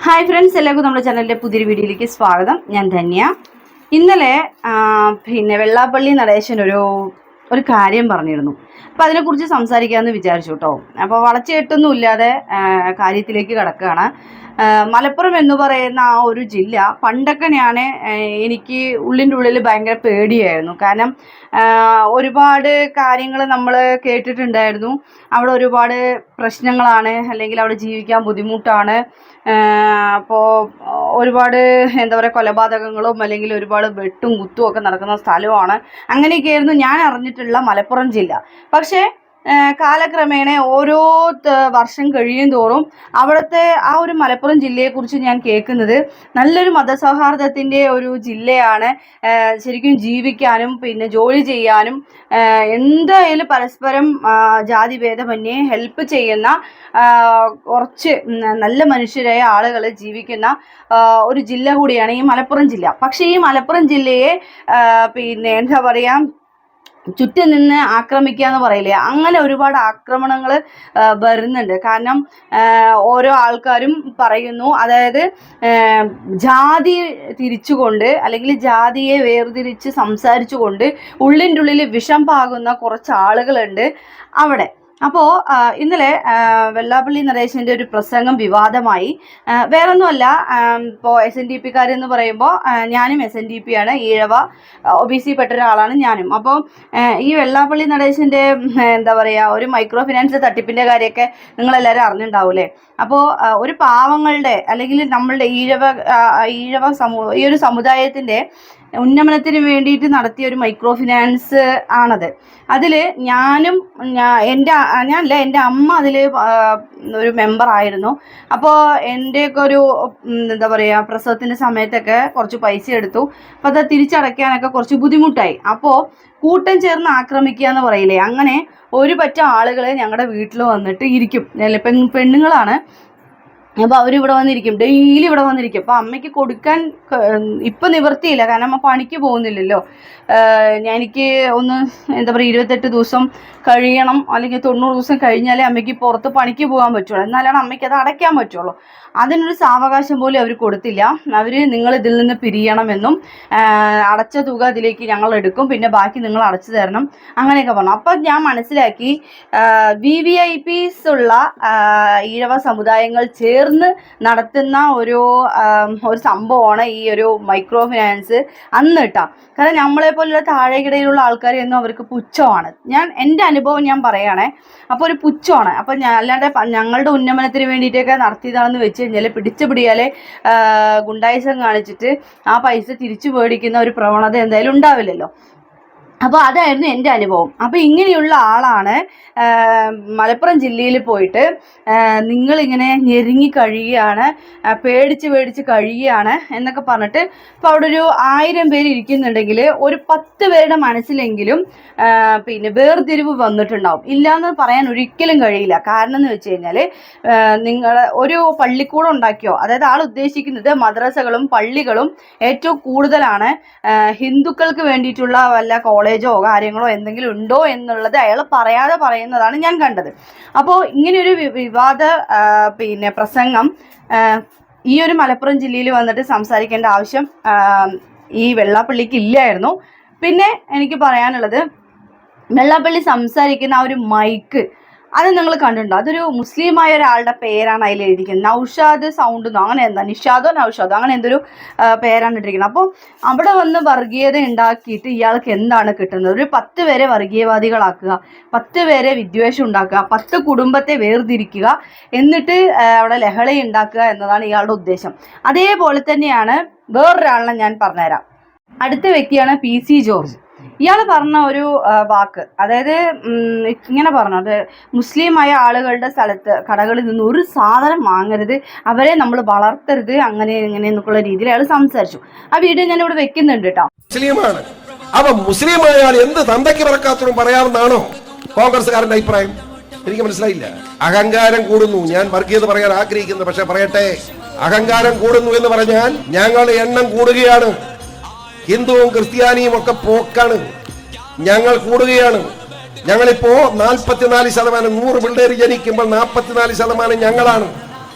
Hi friends, എല്ലാവർക്കും നമ്മുടെ ചാനലിൻ്റെ പുതിയൊരു വീഡിയോയിലേക്ക് സ്വാഗതം. ഞാൻ ധന്യ. ഇന്നലെ വെള്ളാപ്പള്ളി നടേശൻ ഒരു കാര്യം പറഞ്ഞിരുന്നു. അപ്പോൾ അതിനെക്കുറിച്ച് സംസാരിക്കാമെന്ന് വിചാരിച്ചു കേട്ടോ. അപ്പോൾ വളച്ചുകെട്ടൊന്നും ഇല്ലാതെ കാര്യത്തിലേക്ക് കിടക്കുകയാണ്. മലപ്പുറം എന്ന് പറയുന്ന ആ ഒരു ജില്ല പണ്ടൊക്കെ എനിക്ക് ഉള്ളിൻ്റെ ഉള്ളിൽ ഭയങ്കര പേടിയായിരുന്നു. കാരണം ഒരുപാട് കാര്യങ്ങൾ നമ്മൾ കേട്ടിട്ടുണ്ടായിരുന്നു. അവിടെ ഒരുപാട് പ്രശ്നങ്ങളാണ്, അല്ലെങ്കിൽ അവിടെ ജീവിക്കാൻ ബുദ്ധിമുട്ടാണ്. അപ്പോൾ ഒരുപാട് എന്താ പറയുക, കൊലപാതകങ്ങളും അല്ലെങ്കിൽ ഒരുപാട് വെട്ടും കുത്തും ഒക്കെ നടക്കുന്ന സ്ഥലമാണ്. അങ്ങനെയൊക്കെയായിരുന്നു ഞാൻ അറിഞ്ഞിട്ടുള്ള മലപ്പുറം ജില്ല. പക്ഷേ കാലക്രമേണ ഓരോ വർഷം കഴിയും തോറും അവിടുത്തെ ആ ഒരു മലപ്പുറം ജില്ലയെക്കുറിച്ച് ഞാൻ കേൾക്കുന്നത് നല്ലൊരു മതസൗഹാർദ്ദത്തിൻ്റെ ഒരു ജില്ലയാണ്. ശരിക്കും ജീവിക്കാനും പിന്നെ ജോലി ചെയ്യാനും എന്തായാലും പരസ്പരം ജാതിഭേദമന്യേ ഹെൽപ്പ് ചെയ്യുന്ന കുറച്ച് നല്ല മനുഷ്യരായ ആളുകൾ ജീവിക്കുന്ന ഒരു ജില്ല കൂടിയാണ് ഈ മലപ്പുറം ജില്ല. പക്ഷേ ഈ മലപ്പുറം ജില്ലയെ എന്താ പറയുക, ചുറ്റും നിന്ന് ആക്രമിക്കുക എന്ന് പറയില്ലേ, അങ്ങനെ ഒരുപാട് ആക്രമണങ്ങൾ വരുന്നുണ്ട്. കാരണം ഓരോ ആൾക്കാരും പറയുന്നു, അതായത് ജാതി തിരിച്ചുകൊണ്ട് അല്ലെങ്കിൽ ജാതിയെ വേർതിരിച്ച് സംസാരിച്ചുകൊണ്ട് ഉള്ളിൻ്റെ ഉള്ളിൽ വിഷം പാകുന്ന കുറച്ച് ആളുകളുണ്ട് അവിടെ. അപ്പോൾ ഇന്നലെ വെള്ളാപ്പള്ളി നടേശൻ്റെ ഒരു പ്രസംഗം വിവാദമായി. വേറൊന്നുമല്ല, ഇപ്പോൾ SNDP എന്ന് പറയുമ്പോൾ ഞാനും SNDP ആണ്, ഈഴവ OBC പെട്ട ഒരാളാണ് ഞാനും. അപ്പോൾ ഈ വെള്ളാപ്പള്ളി നടേശൻ്റെ എന്താ പറയുക, ഒരു മൈക്രോ ഫിനാൻസ് തട്ടിപ്പിൻ്റെ കാര്യമൊക്കെ നിങ്ങളെല്ലാവരും അറിഞ്ഞിട്ടുണ്ടാവൂലേ. അപ്പോൾ ഒരു പാവങ്ങളുടെ അല്ലെങ്കിൽ നമ്മളുടെ ഈഴവ ഈ ഒരു സമുദായത്തിൻ്റെ ഉന്നമനത്തിന് വേണ്ടിയിട്ട് നടത്തിയ ഒരു മൈക്രോ ഫിനാൻസ് ആണത്. അതിൽ എൻ്റെ അമ്മ അതിൽ ഒരു മെമ്പറായിരുന്നു. അപ്പോൾ എൻ്റെയൊക്കെ ഒരു എന്താ പറയുക, പ്രസവത്തിൻ്റെ സമയത്തൊക്കെ കുറച്ച് പൈസ എടുത്തു. അപ്പോൾ അത് തിരിച്ചടയ്ക്കാനൊക്കെ കുറച്ച് ബുദ്ധിമുട്ടായി. അപ്പോൾ കൂട്ടം ചേർന്ന് ആക്രമിക്കുക എന്ന് പറയില്ലേ, അങ്ങനെ ഒരു പറ്റം ആളുകൾ ഞങ്ങളുടെ വീട്ടിൽ വന്നിട്ട് ഇരിക്കും. പെണ്ണുങ്ങളാണ്. അപ്പോൾ അവരിവിടെ വന്നിരിക്കും, ഡെയിലി ഇവിടെ വന്നിരിക്കും. അപ്പോൾ അമ്മയ്ക്ക് കൊടുക്കാൻ ഇപ്പം നിവൃത്തിയില്ല, കാരണം അമ്മ പണിക്ക് പോകുന്നില്ലല്ലോ. എനിക്ക് ഒന്ന് എന്താ പറയുക, 28 ദിവസം കഴിയണം, അല്ലെങ്കിൽ 90 ദിവസം കഴിഞ്ഞാലേ അമ്മയ്ക്ക് പുറത്ത് പണിക്ക് പോകാൻ പറ്റുള്ളൂ. എന്നാലാണ് അമ്മയ്ക്ക് അത് അടയ്ക്കാൻ പറ്റുള്ളൂ. അതിനൊരു സാവകാശം പോലും അവർ കൊടുത്തില്ല. അവർ നിങ്ങൾ ഇതിൽ നിന്ന് പിരിയണമെന്നും അടച്ച തുക അതിലേക്ക് ഞങ്ങൾ എടുക്കും, പിന്നെ ബാക്കി നിങ്ങൾ അടച്ചു തരണം, അങ്ങനെയൊക്കെ പറഞ്ഞു. അപ്പം ഞാൻ മനസ്സിലാക്കി, VVIPs ഉള്ള ഈഴവ സമുദായങ്ങൾ ചേർന്ന് നടത്തുന്ന ഒരു സംഭവമാണ് ഈ ഒരു മൈക്രോ ഫിനാൻസ് അന്ന് കേട്ടോ. കാരണം നമ്മളെപ്പോലുള്ള താഴെക്കിടയിലുള്ള ആൾക്കാരെയൊന്നും അവർക്ക് പുച്ഛമാണ്. എൻ്റെ അനുഭവം ഞാൻ പറയുകയാണേ. അപ്പോൾ ഒരു പുച്ഛമാണ്. അപ്പം അല്ലാണ്ട് ഞങ്ങളുടെ ഉന്നമനത്തിന് വേണ്ടിയിട്ടൊക്കെ നടത്തിയതാണെന്ന് വെച്ച് കഴിഞ്ഞാൽ പിടിയാലെ ഗുണ്ടായിസം കാണിച്ചിട്ട് ആ പൈസ തിരിച്ചു മേടിക്കുന്ന ഒരു പ്രവണത എന്തായാലും ഉണ്ടാവില്ലല്ലോ. അപ്പോൾ അതായിരുന്നു എൻ്റെ അനുഭവം. അപ്പോൾ ഇങ്ങനെയുള്ള ആളാണ് മലപ്പുറം ജില്ലയിൽ പോയിട്ട് നിങ്ങളിങ്ങനെ ഞെരുങ്ങി കഴിയുകയാണ്, പേടിച്ച് കഴിയുകയാണ് എന്നൊക്കെ പറഞ്ഞിട്ട്. ഇപ്പോൾ അവിടെ ഒരു 1000 പേര് ഇരിക്കുന്നുണ്ടെങ്കിൽ ഒരു 10 പേരുടെ മനസ്സിലെങ്കിലും വേർതിരിവ് വന്നിട്ടുണ്ടാവും. ഇല്ലയെന്ന് പറയാൻ ഒരിക്കലും കഴിയില്ല. കാരണം എന്ന് വെച്ച് കഴിഞ്ഞാൽ നിങ്ങൾ ഒരു പള്ളിക്കൂടം ഉണ്ടാക്കിയോ, അതായത് ആൾ ഉദ്ദേശിക്കുന്നത് മദ്രസകളും പള്ളികളും ഏറ്റവും കൂടുതലാണ്. ഹിന്ദുക്കൾക്ക് വേണ്ടിയിട്ടുള്ള വല്ല കോളേജോ കാര്യങ്ങളോ എന്തെങ്കിലും ഉണ്ടോ എന്നുള്ളത് അയാൾ പറയാതെ പറയുന്നതാണ് ഞാൻ കണ്ടത്. അപ്പോൾ ഇങ്ങനെയൊരു വിവാദ പ്രസംഗം ഈ ഒരു മലപ്പുറം ജില്ലയിൽ വന്നിട്ട് സംസാരിക്കേണ്ട ആവശ്യം ഈ വെള്ളാപ്പള്ളിക്ക് ഇല്ലായിരുന്നു. പിന്നെ എനിക്ക് പറയാനുള്ളത്, വെള്ളാപ്പള്ളി സംസാരിക്കുന്ന ആ ഒരു മൈക്ക് അത് നിങ്ങൾ കണ്ടിട്ടുണ്ടോ? അതൊരു മുസ്ലിമായ ഒരാളുടെ പേരാണ് അതിൽ എഴുതിയിരിക്കുന്നത്. നൗഷാദ് സൗണ്ട് എന്നോ അങ്ങനെ എന്താ, നിഷാദോ നൗഷാദോ അങ്ങനെ എന്തൊരു പേരാണ് ഇട്ടിരിക്കുന്നത്. അപ്പോൾ അവിടെ വന്ന് വർഗീയത ഉണ്ടാക്കിയിട്ട് ഇയാൾക്ക് എന്താണ് കിട്ടുന്നത്? ഒരു 10 പേരെ വർഗീയവാദികളാക്കുക, 10 പേരെ വിദ്വേഷം ഉണ്ടാക്കുക, 10 കുടുംബത്തെ വേർതിരിക്കുക, എന്നിട്ട് അവിടെ ലഹള ഉണ്ടാക്കുക എന്നതാണ് ഇയാളുടെ ഉദ്ദേശം. അതേപോലെ തന്നെയാണ് വേറൊരാളിനെ ഞാൻ പറഞ്ഞുതരാം. അടുത്ത വ്യക്തിയാണ് PC ജോർജ്. ഇയാൾ പറഞ്ഞ ഒരു വാക്ക്, അതായത് ഇങ്ങനെ പറഞ്ഞു, അത് മുസ്ലിമായ ആളുകളുടെ സ്ഥലത്ത് കടകളിൽ നിന്ന് ഒരു സാധനം വാങ്ങരുത്, അവരെ നമ്മൾ വളർത്തരുത്, അങ്ങനെ ഇങ്ങനെ എന്നൊക്കെയുള്ള രീതിയിൽ അയാൾ സംസാരിച്ചു. ആ വീഡിയോ ഞാൻ ഇവിടെ വെക്കുന്നുണ്ട് കേട്ടോ. മുസ്ലിമാണ്, അവ മുസ്ലിമായാൽ എന്ത് തന്തയ്ക്ക് പറക്കാത്തതും പറയാമെന്നാണോ കോൺഗ്രസ്സുകാരന്റെ അഭിപ്രായം? എനിക്ക് മനസ്സിലായില്ല. അഹങ്കാരം കൂടുന്നു. ഞാൻ വർഗീയത പറയാൻ ആഗ്രഹിക്കുന്നു, പക്ഷെ പറയട്ടെ, അഹങ്കാരം കൂടുന്നു എന്ന് പറഞ്ഞാൽ ഞങ്ങളുടെ എണ്ണം കൂടുകയാണ്. ഹിന്ദുവും ക്രിസ്ത്യാനിയും ഒക്കെ പോക്കാണ്, ഞങ്ങൾ കൂടുകയാണ്. ഞങ്ങളിപ്പോ 44%, 100 പിള്ളേർ ജനിക്കുമ്പോൾ 44% ഞങ്ങളാണ്.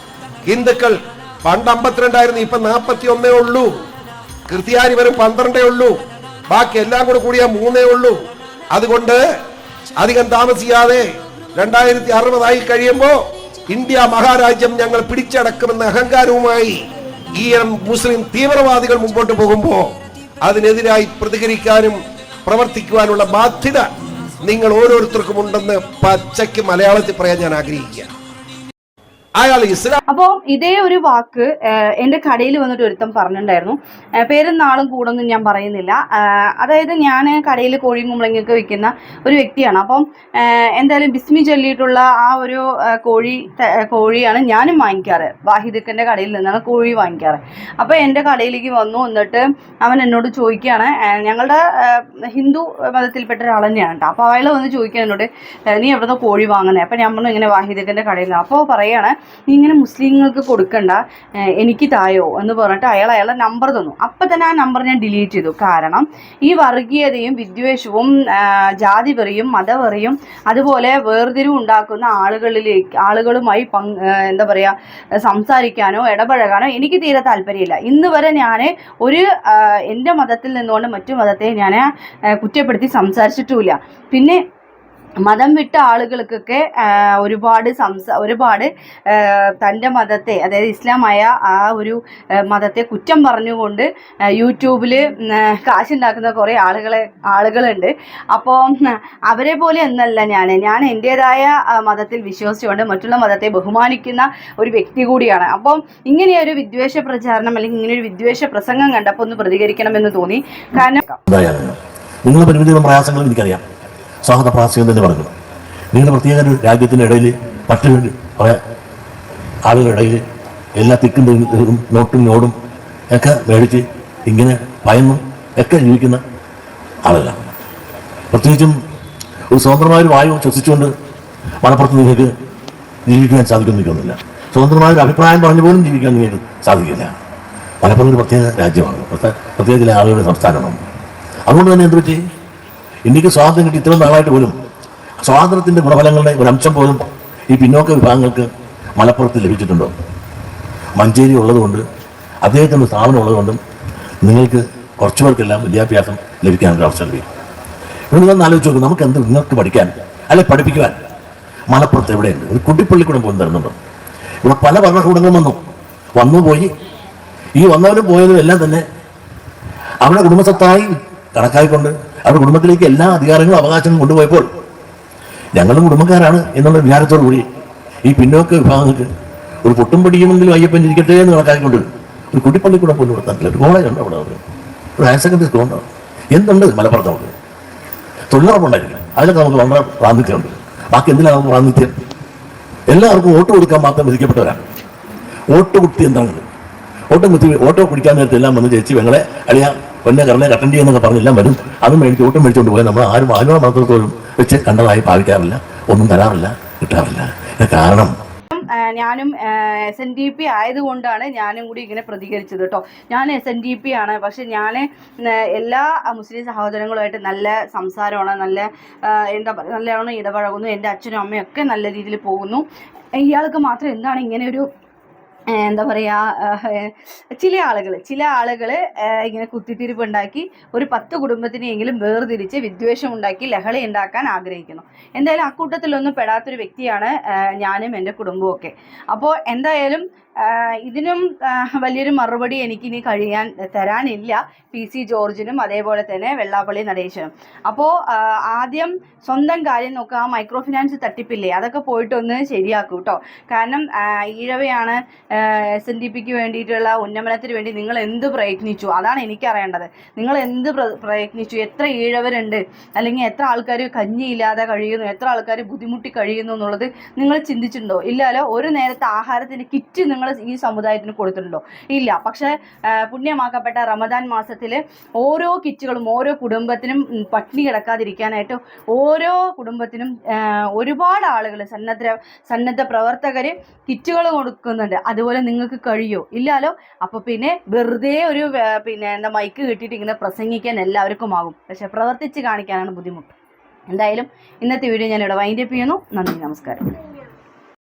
ഹിന്ദുക്കൾ പണ്ട് 52 ഇപ്പൊ 41 ഉള്ളൂ. ക്രിസ്ത്യാനി വരും 12 ഉള്ളൂ. ബാക്കി എല്ലാം കൂടെ കൂടിയാ 3 ഉള്ളൂ. അതുകൊണ്ട് അധികം താമസിയാതെ 2060 കഴിയുമ്പോ ഇന്ത്യ മഹാരാജ്യം ഞങ്ങൾ പിടിച്ചടക്കുമെന്ന അഹങ്കാരവുമായി ഈ മുസ്ലിം തീവ്രവാദികൾ മുമ്പോട്ട് പോകുമ്പോ അതിനെതിരായി പ്രതികരിക്കാനും പ്രവർത്തിക്കുവാനുള്ള ബാധ്യത നിങ്ങൾ ഓരോരുത്തർക്കും ഉണ്ടെന്ന് പച്ചയ്ക്ക് മലയാളത്തിൽ പറയാൻ ഞാൻ ആഗ്രഹിക്കുക. അയാൾ ഇസ്ലാം. അപ്പോൾ ഇതേ ഒരു വാക്ക് എൻ്റെ കടയിൽ വന്നിട്ട് ഒരുത്തം പറഞ്ഞിട്ടുണ്ടായിരുന്നു. പേരും നാളും കൂടൊന്നും ഞാൻ പറയുന്നില്ല. അതായത് ഞാൻ കടയിൽ കോഴിയും കുമ്പളങ്ങയൊക്കെ വിൽക്കുന്ന ഒരു വ്യക്തിയാണ്. അപ്പം എന്തായാലും ബിസ്മി ചൊല്ലിയിട്ടുള്ള ആ ഒരു കോഴിയാണ് ഞാനും വാങ്ങിക്കാറ്. വാഹിദക്കൻ്റെ കടയിൽ നിന്നാണ് കോഴി വാങ്ങിക്കാറ്. അപ്പോൾ എൻ്റെ കടയിലേക്ക് വന്നു. എന്നിട്ട് അവൻ എന്നോട് ചോദിക്കുകയാണ്, ഞങ്ങളുടെ ഹിന്ദു മതത്തിൽപ്പെട്ട ഒരാൾ തന്നെയാണ് കേട്ടോ. അപ്പോൾ അയാൾ വന്ന് ചോദിക്കാൻ എന്നോട്, നീ എവിടുന്ന് കോഴി വാങ്ങുന്നത്? അപ്പോൾ ഞാൻ പറഞ്ഞു ഇങ്ങനെ വാഹിദക്കൻ്റെ കടയിൽ നിന്ന്. അപ്പോൾ പറയുകയാണ്, നീ ഇങ്ങനെ മുസ്ലിങ്ങൾക്ക് കൊടുക്കണ്ട, എനിക്ക് തായോ എന്ന് പറഞ്ഞിട്ട് അയാളുടെ നമ്പർ തന്നു. അപ്പം തന്നെ ആ നമ്പർ ഞാൻ ഡിലീറ്റ് ചെയ്തു. കാരണം ഈ വർഗീയതയും വിദ്വേഷവും ജാതിവെറിയും മതവെറിയും അതുപോലെ വേർതിരിവ് ഉണ്ടാക്കുന്ന ആളുകളുമായി എന്താ പറയുക സംസാരിക്കാനോ ഇടപഴകാനോ എനിക്ക് തീരെ താല്പര്യമില്ല. ഇന്ന് വരെ ഞാൻ എൻ്റെ മതത്തിൽ നിന്നുകൊണ്ട് മറ്റു മതത്തെ ഞാൻ കുറ്റപ്പെടുത്തി സംസാരിച്ചിട്ടുമില്ല. പിന്നെ മതം വിട്ട ആളുകൾക്കൊക്കെ ഒരുപാട് തൻ്റെ മതത്തെ, അതായത് ഇസ്ലാമായ ആ ഒരു മതത്തെ കുറ്റം പറഞ്ഞുകൊണ്ട് യൂട്യൂബിൽ കാശുണ്ടാക്കുന്ന കുറേ ആളുകളുണ്ട്. അപ്പോൾ അവരെ പോലെ ഒന്നല്ല ഞാൻ എൻ്റേതായ മതത്തിൽ വിശ്വസിച്ചുകൊണ്ട് മറ്റുള്ള മതത്തെ ബഹുമാനിക്കുന്ന ഒരു വ്യക്തി കൂടിയാണ്. അപ്പം ഇങ്ങനെയൊരു വിദ്വേഷ പ്രചാരണം അല്ലെങ്കിൽ ഇങ്ങനെയൊരു വിദ്വേഷ പ്രസംഗം കണ്ടപ്പോൾ ഒന്ന് പ്രതികരിക്കണമെന്ന് തോന്നി. കാരണം നിങ്ങളുടെ പരിമിതികളും പ്രയാസങ്ങളും എനിക്കറിയാം. സ്വാഗത പ്രാസികം തന്നെ പറഞ്ഞു. നിങ്ങളുടെ പ്രത്യേക ഒരു രാജ്യത്തിൻ്റെ ഇടയിൽ മറ്റു കുറേ ആളുകളുടെ ഇടയിൽ എല്ലാ തിക്കും നോട്ടും നോടും ഒക്കെ മേടിച്ച് ഇങ്ങനെ ഭയന്നും ഒക്കെ ജീവിക്കുന്ന ആളുകളാണ്. പ്രത്യേകിച്ചും ഒരു സ്വതന്ത്രമായൊരു വായു ശ്വസിച്ചുകൊണ്ട് മലപ്പുറത്ത് നിങ്ങൾക്ക് ജീവിക്കാൻ സാധിക്കുന്നില്ല. സ്വതന്ത്രമായൊരു അഭിപ്രായം പറഞ്ഞു പോലും ജീവിക്കാൻ നിങ്ങൾക്ക് സാധിക്കില്ല. മലപ്പുറം ഒരു പ്രത്യേക രാജ്യമാണ്, പ്രത്യേക ചില ആളുകളുടെ സംസ്ഥാനമാണ്. അതുകൊണ്ട് തന്നെ എന്ത് പറ്റി, ഇന്ത്യക്ക് സ്വാതന്ത്ര്യം കിട്ടി ഇത്രയും നാളായിട്ട് പോലും സ്വാതന്ത്ര്യത്തിൻ്റെ ഗുണഫലങ്ങളുടെ ഒരു അംശം പോലും ഈ പിന്നോക്ക വിഭാഗങ്ങൾക്ക് മലപ്പുറത്ത് ലഭിച്ചിട്ടുണ്ടോ? മഞ്ചേരി ഉള്ളതുകൊണ്ട്, അദ്ദേഹത്തിൻ്റെ സ്ഥാപനം ഉള്ളതുകൊണ്ടും നിങ്ങൾക്ക് കുറച്ചുപേർക്കെല്ലാം വിദ്യാഭ്യാസം ലഭിക്കാനുള്ള അവസരം ലഭിക്കും. ഇവിടെ നിങ്ങൾ ആലോചിച്ച് നോക്കും, നമുക്ക് എന്ത് നിങ്ങൾക്ക് പഠിക്കാൻ അല്ലെ പഠിപ്പിക്കുവാൻ മലപ്പുറത്ത് എവിടെയുണ്ട്? ഒരു കുട്ടിപ്പള്ളിക്കൂടം പോലും തരുന്നുണ്ടോ? ഇവിടെ പല ഭരണകൂടങ്ങളും വന്നു പോയി. ഈ വന്നവരും പോയതും എല്ലാം തന്നെ അവരുടെ കുടുംബസ്വത്തായി കണക്കായിക്കൊണ്ട് അവരുടെ കുടുംബത്തിലേക്ക് എല്ലാ അധികാരങ്ങളും അവകാശങ്ങളും കൊണ്ടുപോയപ്പോൾ ഞങ്ങളും കുടുംബക്കാരാണ് എന്നുള്ള വിചാരത്തോടു കൂടി ഈ പിന്നോക്ക വിഭാഗങ്ങൾക്ക് ഒരു പൊട്ടും പിടിയുമെങ്കിലും അയ്യപ്പൻ ഇരിക്കട്ടെ എന്ന് കണക്കാക്കിക്കൊണ്ട് ഒരു കുട്ടിപ്പള്ളിക്കൂടെ പോലും കൊടുത്താൽ ഒരു കോളേജ് ഉണ്ട് അവിടെ, ഒരു ഹയർ സെക്കൻഡറി സ്കൂൾ ഉണ്ടാവും. എന്തുണ്ട് മലപ്പുറത്ത്? നമുക്ക് തൊഴിലുറപ്പുണ്ടായിരിക്കും, അതിലൊക്കെ നമുക്ക് വളരെ പ്രാതിനിധ്യമുണ്ട്. ബാക്കി എന്തിനാണ് നമുക്ക് പ്രാതിനിധ്യം? എല്ലാവർക്കും വോട്ട് കൊടുക്കാൻ മാത്രം വിധിക്കപ്പെട്ടവരാണ്. വോട്ട് കുത്തി എന്താണ്? ഓട്ടോ കുടിക്കാൻ നേരത്തെ എല്ലാം വന്ന് ചേച്ചി ഞങ്ങളെ അളിയ പൊന്നെ കറനെ കട്ടണ്ടി എന്നൊക്കെ പറഞ്ഞെല്ലാം വരും. അതും മേടിച്ച് ഓട്ടം മേടിച്ചുകൊണ്ട് പോയി നമ്മൾ ആരും മാനവ മാത്രത്തോളം വെച്ച് കണ്ടതായി ഭാവിക്കാറില്ല, ഒന്നും തരാറില്ല, കിട്ടാറില്ല. കാരണം ഞാനും SNDP ആയതുകൊണ്ടാണ് ഞാനും കൂടി ഇങ്ങനെ പ്രതികരിച്ചത് കേട്ടോ. ഞാൻ SNDP ആണ്, പക്ഷെ ഞാൻ എല്ലാ മുസ്ലിം സഹോദരങ്ങളുമായിട്ട് നല്ല സംസാരമാണ്, നല്ല എന്താ പറയുക, നല്ലോണം ഇടപഴകുന്നു. എൻ്റെ അച്ഛനും അമ്മയും ഒക്കെ നല്ല രീതിയിൽ പോകുന്നു. ഇയാൾക്ക് മാത്രം എന്താണ് ഇങ്ങനെ ഒരു എന്താ പറയുക, ചില ആളുകൾ ഇങ്ങനെ കുത്തിത്തിരിപ്പുണ്ടാക്കി ഒരു 10 കുടുംബത്തിനെയെങ്കിലും വേർതിരിച്ച് വിദ്വേഷം ഉണ്ടാക്കി ലഹള ഉണ്ടാക്കാൻ ആഗ്രഹിക്കുന്നു. എന്തായാലും അക്കൂട്ടത്തിലൊന്നും പെടാത്തൊരു വ്യക്തിയാണ് ഞാനും എൻ്റെ കുടുംബവും ഒക്കെ. അപ്പോൾ എന്തായാലും ഇതിനും വലിയൊരു മറുപടി എനിക്കിനി തരാനില്ല PC ജോർജിനും അതേപോലെ തന്നെ വെള്ളാപ്പള്ളി നടേശനും. അപ്പോൾ ആദ്യം സ്വന്തം കാര്യം നോക്കുക. ആ മൈക്രോ ഫിനാൻസ് തട്ടിപ്പില്ലേ, അതൊക്കെ പോയിട്ടൊന്ന് ശരിയാക്കും കേട്ടോ. കാരണം ഈഴവയാണ് SNDPക്ക് വേണ്ടിയിട്ടുള്ള ഉന്നമനത്തിന് വേണ്ടി നിങ്ങൾ എന്ത് പ്രയത്നിച്ചു, അതാണ് എനിക്കറിയേണ്ടത്. നിങ്ങൾ എന്ത് പ്രയത്നിച്ചു, എത്ര ഈഴവരുണ്ട്, അല്ലെങ്കിൽ എത്ര ആൾക്കാർ കഞ്ഞിയില്ലാതെ കഴിയുന്നു, എത്ര ആൾക്കാർ ബുദ്ധിമുട്ടി കഴിയുന്നു എന്നുള്ളത് നിങ്ങൾ ചിന്തിച്ചിട്ടുണ്ടോ? ഇല്ലല്ലോ. ഒരു നേരത്തെ ആഹാരത്തിൻ്റെ കിറ്റ് നിങ്ങൾ ഈ സമുദായത്തിന് കൊടുത്തിട്ടുണ്ടോ? ഇല്ല. പക്ഷേ പുണ്യമാക്കപ്പെട്ട റമദാൻ മാസത്തിൽ ഓരോ കിറ്റുകളും ഓരോ കുടുംബത്തിനും പട്ടിണി കിടക്കാതിരിക്കാനായിട്ട് ഓരോ കുടുംബത്തിനും ഒരുപാട് ആളുകൾ സന്നദ്ധ പ്രവർത്തകർ കിറ്റുകൾ കൊടുക്കുന്നുണ്ട്. അതുപോലെ നിങ്ങൾക്ക് കഴിയോ? ഇല്ലല്ലോ. അപ്പോൾ പിന്നെ വെറുതെ ഒരു മൈക്ക് കിട്ടിയിട്ട് ഇങ്ങനെ പ്രസംഗിക്കാൻ എല്ലാവർക്കും ആകും, പക്ഷെ പ്രവർത്തിച്ച് കാണിക്കാനാണ് ബുദ്ധിമുട്ട്. എന്തായാലും ഇന്നത്തെ വീഡിയോ ഞാനിവിടെ വൈൻഡപ്പ് ചെയ്യുന്നു. നന്ദി, നമസ്കാരം.